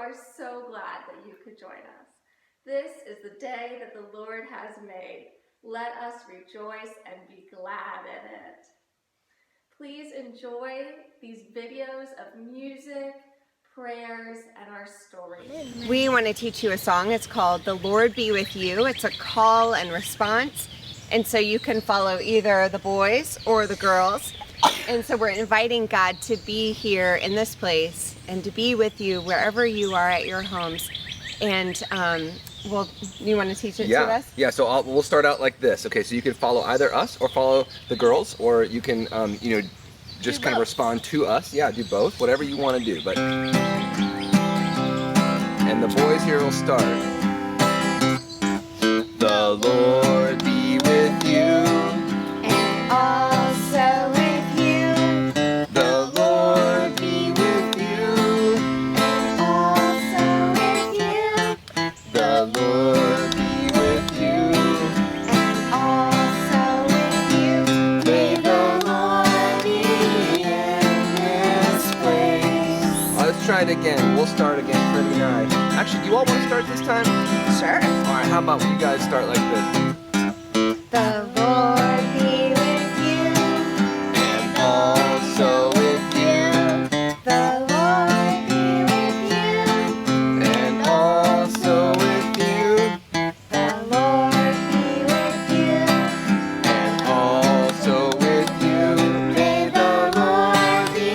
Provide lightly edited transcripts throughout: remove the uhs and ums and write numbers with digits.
are so glad that you could join us. This is the day that the Lord has made. Let us rejoice and be glad in it. Please enjoy these videos of music, prayers, and our stories. We want to teach you a song. It's called "The Lord Be With You." It's a call and response, and so you can follow either the boys or the girls. And so we're inviting God to be here in this place and to be with you wherever you are at your homes. And well, you want to teach it to us? Yeah, so we'll start out like this. Okay, so you can follow either us or follow the girls, or you can, just kind of respond to us. Yeah, do both, whatever you want to do. But and the boys here will start. The Lord be with you, and also with you. The Lord be with you, And also with you. the Lord be with you, And also with you. may the Lord be in this place. Let's try it again. We'll start again pretty nice. Actually, do you all want to start this time? Sure. Alright, how about you guys start like this? The Lord be with you. And also with you, The Lord be with you. and also with you, The Lord be with you. and also with you. May the Lord be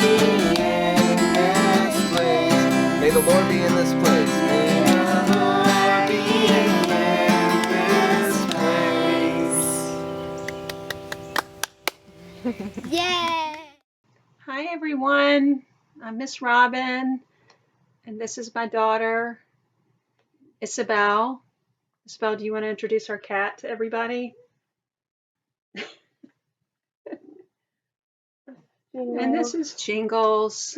in this place. May the Lord be in this place. May the Lord be in this place. Yeah. Hi everyone, I'm Miss Robin, and this is my daughter, Isabel. Isabel, do you want to introduce our cat to everybody? And this is Jingles.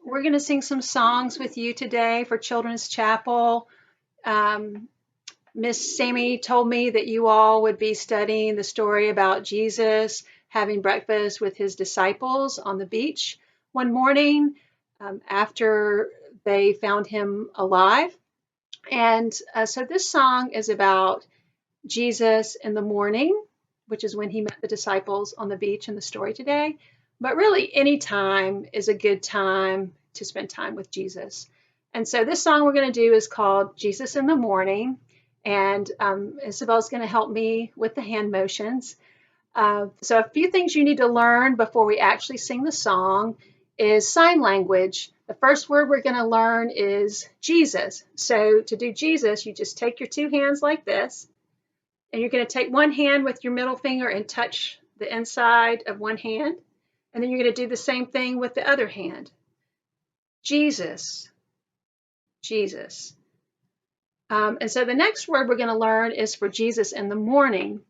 We're going to sing some songs with you today for Children's Chapel. Miss Sammy told me that you all would be studying the story about Jesus having breakfast with his disciples on the beach one morning after they found him alive. And so this song is about Jesus in the morning, which is when he met the disciples on the beach in the story today. But really, any time is a good time to spend time with Jesus. And so this song we're going to do is called Jesus in the Morning. And Isabel's going to help me with the hand motions. So a few things you need to learn before we actually sing the song is sign language. The first word we're going to learn is Jesus. So to do Jesus, you just take your two hands like this. And you're going to take one hand with your middle finger and touch the inside of one hand. And then you're going to do the same thing with the other hand. Jesus. Jesus. And so the next word we're going to learn is for Jesus in the morning.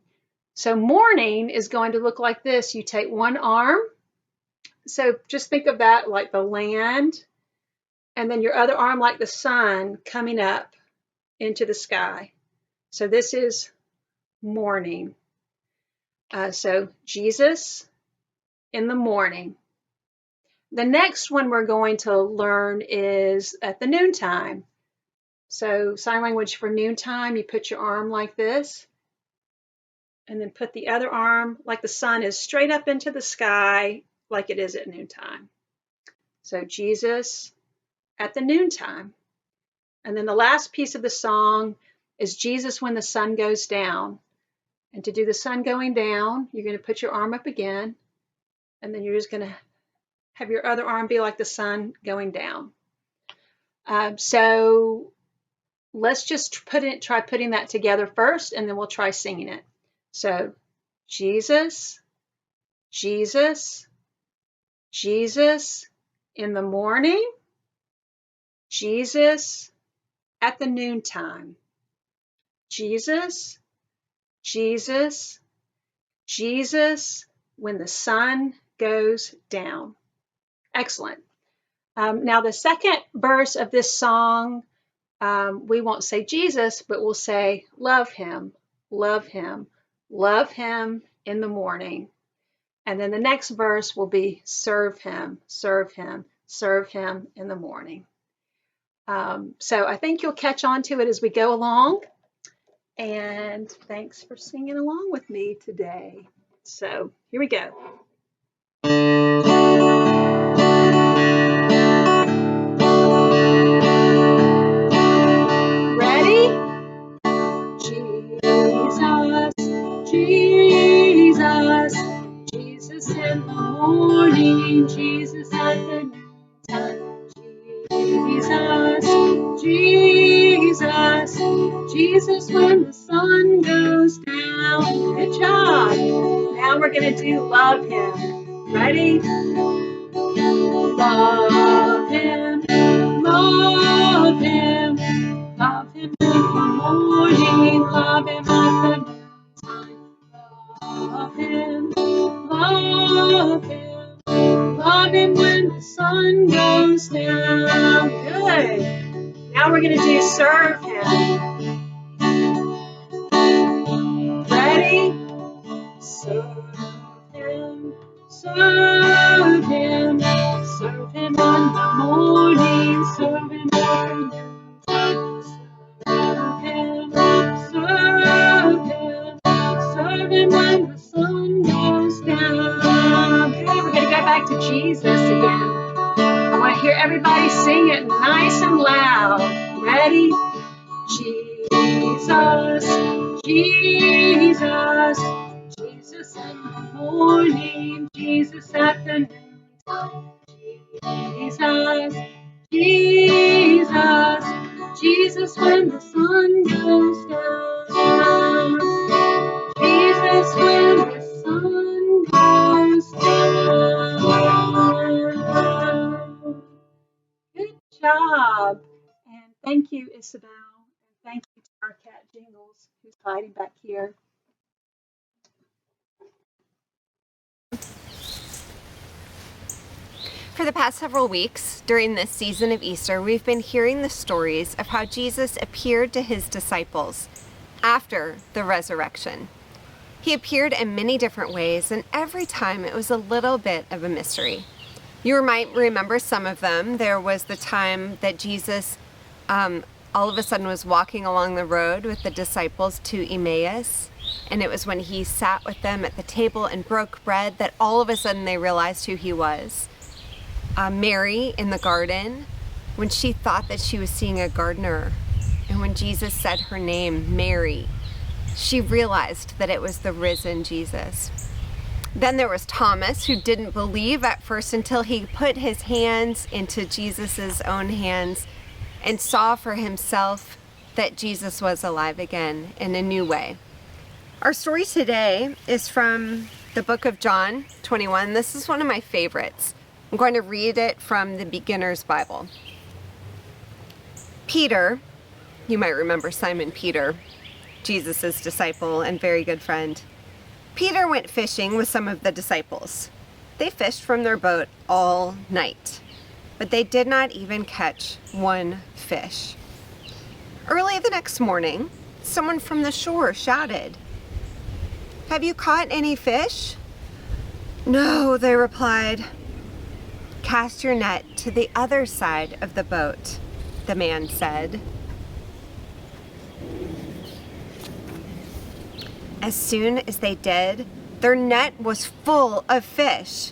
So morning is going to look like this. You take one arm. So just think of that like the land. And then your other arm like the sun coming up into the sky. So this is morning. So Jesus in the morning. The next one we're going to learn is at the noontime. So sign language for noontime, you put your arm like this, and then put the other arm like the sun is straight up into the sky like it is at noontime. So Jesus at the noontime. And then the last piece of the song is Jesus when the sun goes down. And to do the sun going down, you're going to put your arm up again, and then you're just going to have your other arm be like the sun going down. So let's just try putting that together first, and then we'll try singing it. So Jesus, Jesus, Jesus in the morning, Jesus at the noontime, Jesus, Jesus, Jesus when the sun goes down. Excellent. Now the second verse of this song, we won't say Jesus, but we'll say love him, love him, love him in the morning. And then the next verse will be serve him, serve him, serve him in the morning. So I think you'll catch on to it as we go along. And thanks for singing along with me today. So here we go. Ready? Jesus, Jesus, Jesus in the morning, Jesus at the noontime. Jesus, Jesus, Jesus when the sun goes down. Good job. Now we're going to do love him. Ready? Love him, love him, love him in the morning, love him at the noontime. Love him, love him, love him when the sun goes down. Good. Now we're going to do serve him. Ready? Serve him, serve him, serve him in the morning, serve him at the noontime. Serve him, serve him, serve him when the sun goes down. Good, we're going to go back to Jesus again. I want to hear everybody sing it nice and loud. Ready? Jesus, Jesus, Jesus in the morning, Jesus at the noontime. Jesus, Jesus, Jesus when the sun goes down. Jesus when the sun goes down. Good job. And thank you, Isabel. And thank you to our cat Jingles, who's hiding back here. For the past several weeks, during this season of Easter, we've been hearing the stories of how Jesus appeared to his disciples after the resurrection. He appeared in many different ways, and every time it was a little bit of a mystery. You might remember some of them. There was the time that Jesus all of a sudden was walking along the road with the disciples to Emmaus, and it was when he sat with them at the table and broke bread that all of a sudden they realized who he was. Mary in the garden, when she thought that she was seeing a gardener, and when Jesus said her name, Mary, she realized that it was the risen Jesus. Then there was Thomas, who didn't believe at first until he put his hands into Jesus's own hands and saw for himself that Jesus was alive again in a new way. Our story today is from the book of John 21. This is one of my favorites. I'm going to read it from the Beginner's Bible. Peter, you might remember Simon Peter, Jesus' disciple and very good friend. Peter went fishing with some of the disciples. They fished from their boat all night, but they did not even catch one fish. Early the next morning, someone from the shore shouted, "Have you caught any fish?" "No," they replied. "Cast your net to the other side of the boat," the man said. As soon as they did, their net was full of fish.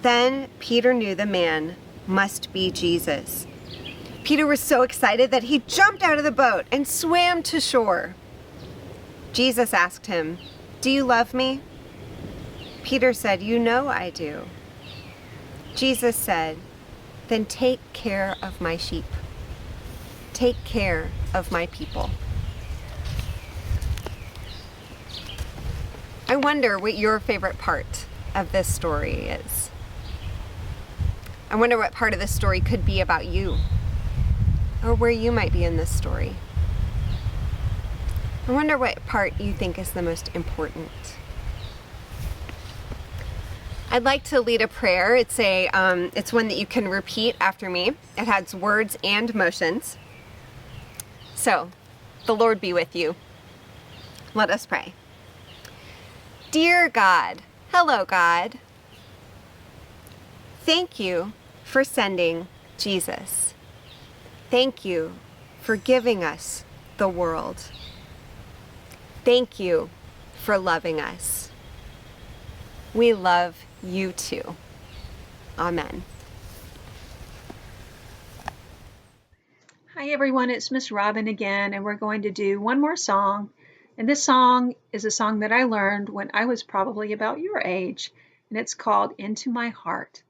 Then Peter knew the man must be Jesus. Peter was so excited that he jumped out of the boat and swam to shore. Jesus asked him, "Do you love me?" Peter said, "You know I do." Jesus said, "Then take care of my sheep. Take care of my people." I wonder what your favorite part of this story is. I wonder what part of this story could be about you, or where you might be in this story. I wonder what part you think is the most important. I'd like to lead a prayer. It's one that you can repeat after me. It has words and motions. So, the Lord be with you. Let us pray. Dear God, hello God. Thank you for sending Jesus. Thank you for giving us the world. Thank you for loving us. We love you too. Amen. Hi everyone, it's Miss Robin again, and we're going to do one more song. And this song is a song that I learned when I was probably about your age, and it's called Into My Heart.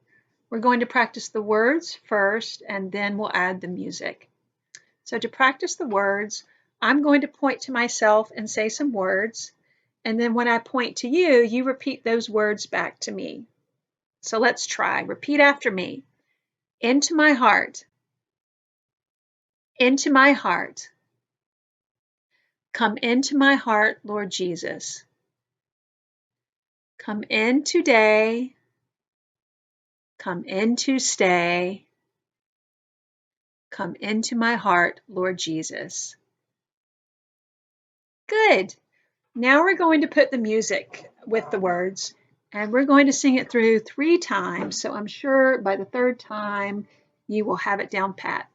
We're going to practice the words first, and then we'll add the music. So to practice the words, I'm going to point to myself and say some words, and then when I point to you, you repeat those words back to me. So let's try. Repeat after me. Into my heart. Into my heart. Come into my heart, Lord Jesus. Come in today. Come in to stay. Come into my heart, Lord Jesus. Good. Now we're going to put the music with the words, and we're going to sing it through 3 times. So I'm sure by the 3rd time you will have it down pat.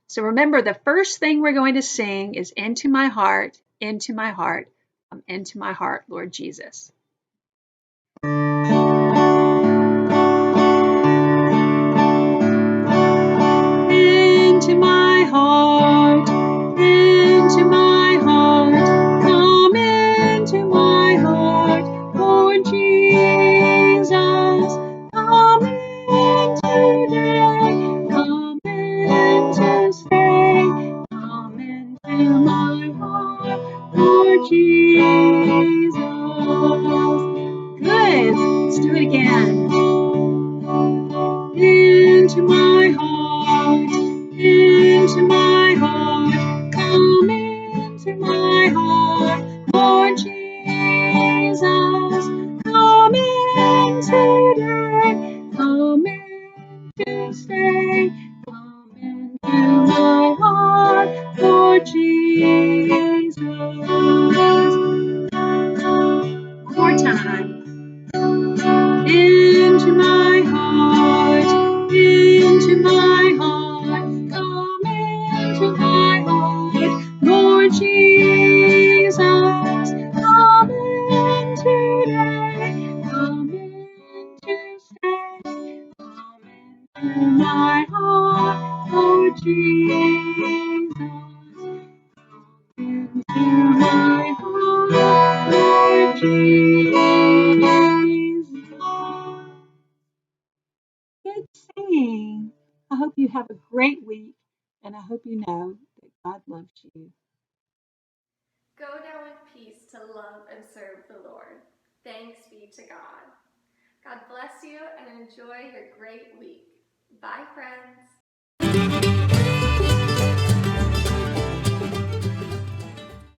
So remember, the first thing we're going to sing is into my heart, come into my heart, Lord Jesus. Into my heart, come into my heart, Lord Jesus, come in today, come in to stay, come into my heart, Lord Jesus. Good, let's do it again. Into my heart, come into my heart, Lord Jesus, come in today, come in to stay, come into my heart, Lord Jesus. One more time. Into my heart, come into my heart, Lord Jesus, come in today, come in to stay, come into my heart, Lord Jesus, come into my heart, Lord Jesus. Good singing. I hope you have a great week, and I hope you know that God loves you. Go now in peace to love and serve the Lord. Thanks be to God. God bless you and enjoy your great week.